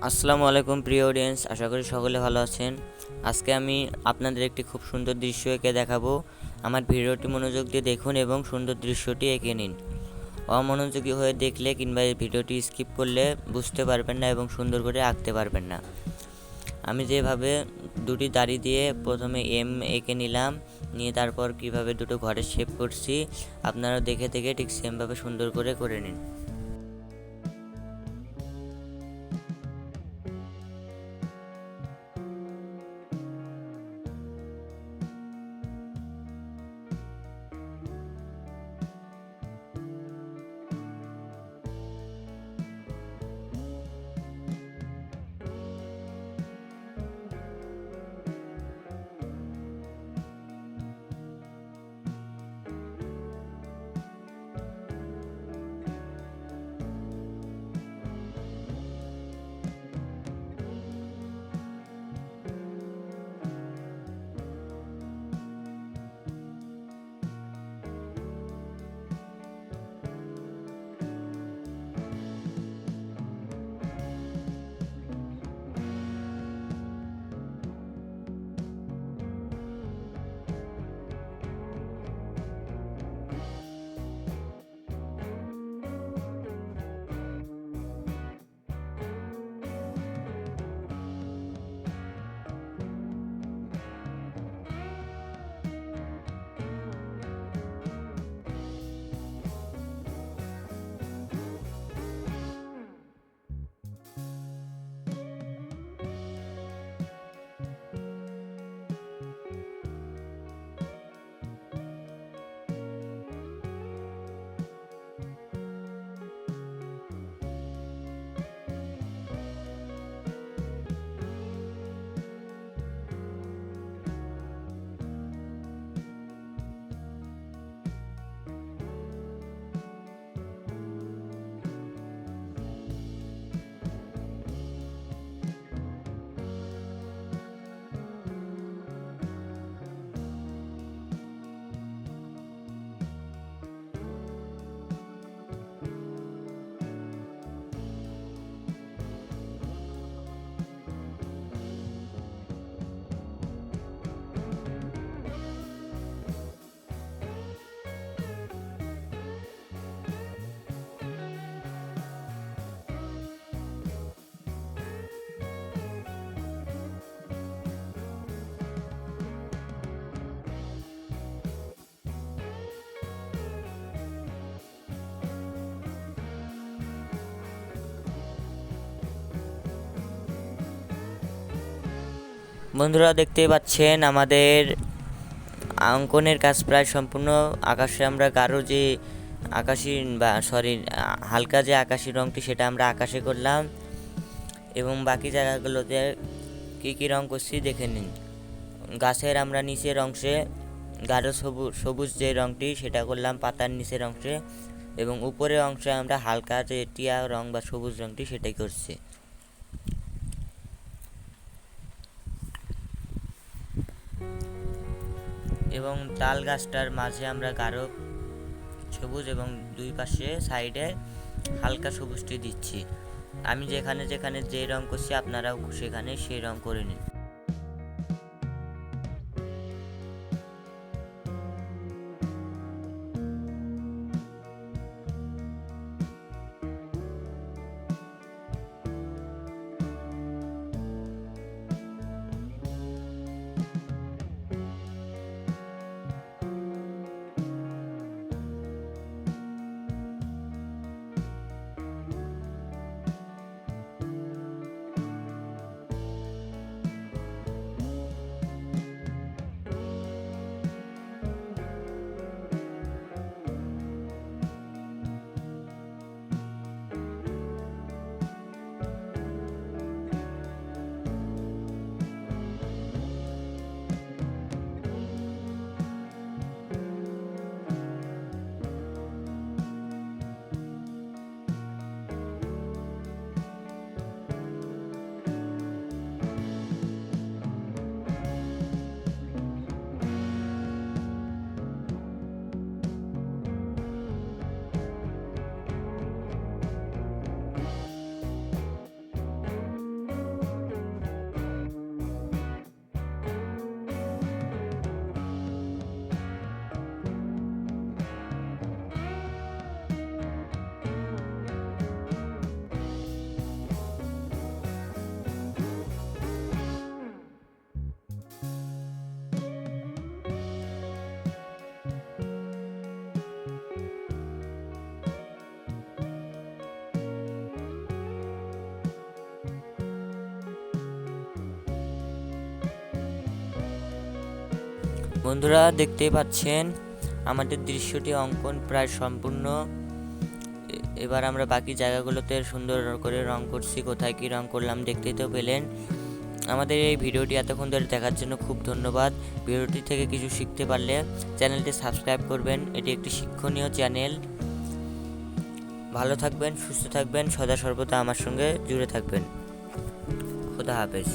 আসসালামু আলাইকুম প্রিয় অডিয়েন্স, আশা করি সকলে ভালো আছেন। আজকে আমি আপনাদের একটি খুব সুন্দর দৃশ্য এঁকে দেখাবো। আমার ভিডিওটি মনোযোগ দিয়ে দেখুন এবং সুন্দর দৃশ্যটি এঁকে নিন। অমনোযোগী হয়ে দেখলে কিংবা এই ভিডিওটি স্কিপ করলে বুঝতে পারবেন না এবং সুন্দর করে আঁকতে পারবেন না। আমি যেভাবে দুটি দাড়ি দিয়ে প্রথমে এম এঁকে নিলাম, নিয়ে তারপর কিভাবে দুটো ঘরের শেপ করছি, আপনারা দেখে দেখে ঠিক সেমভাবে সুন্দর করে নিন। বন্ধুরা, দেখতেই পাচ্ছেন আমাদের অঙ্কনের কাজ প্রায় সম্পূর্ণ। আকাশে আমরা গাঢ় যে আকাশি বা সরি হালকা যে আকাশি রঙটি সেটা আমরা আকাশে করলাম এবং বাকি জায়গাগুলোতে কী কী রঙ করছি দেখে নিন। গাছের আমরা নিচের অংশে গাঢ় সবুজ যে রঙটি সেটা করলাম পাতার নিচের অংশে, এবং উপরের অংশে আমরা হালকা যে টিয়া রঙ বা সবুজ রঙটি সেটাই করছি। এবং তাল গাছটার মাঝে আমরা গাঢ় সবুজ এবং দুই পাশে সাইডে হালকা সবুজটি দিচ্ছি। আমি যেখানে যেখানে যে রং করছি আপনারাও সেখানে সেই রং করে নিন। বন্ধুরা দেখতেই পাচ্ছেন আমাদের দৃশ্যটি অঙ্কন প্রায় সম্পূর্ণ। এবার আমরা বাকি জায়গাগুলোতে সুন্দর করে রং করছি, কোথায় কি রং করলাম দেখতেই তো পেলেন। আমাদের এই ভিডিওটি এতক্ষণ ধরে দেখার জন্য খুব ধন্যবাদ। ভিডিওটি থেকে কিছু শিখতে পারলে চ্যানেলটি সাবস্ক্রাইব করবেন, এটি একটি শিক্ষণীয় চ্যানেল। ভালো থাকবেন, সুস্থ থাকবেন, সদা সর্বদা আমার সঙ্গে জুড়ে থাকবেন। খোদা হাফেজ।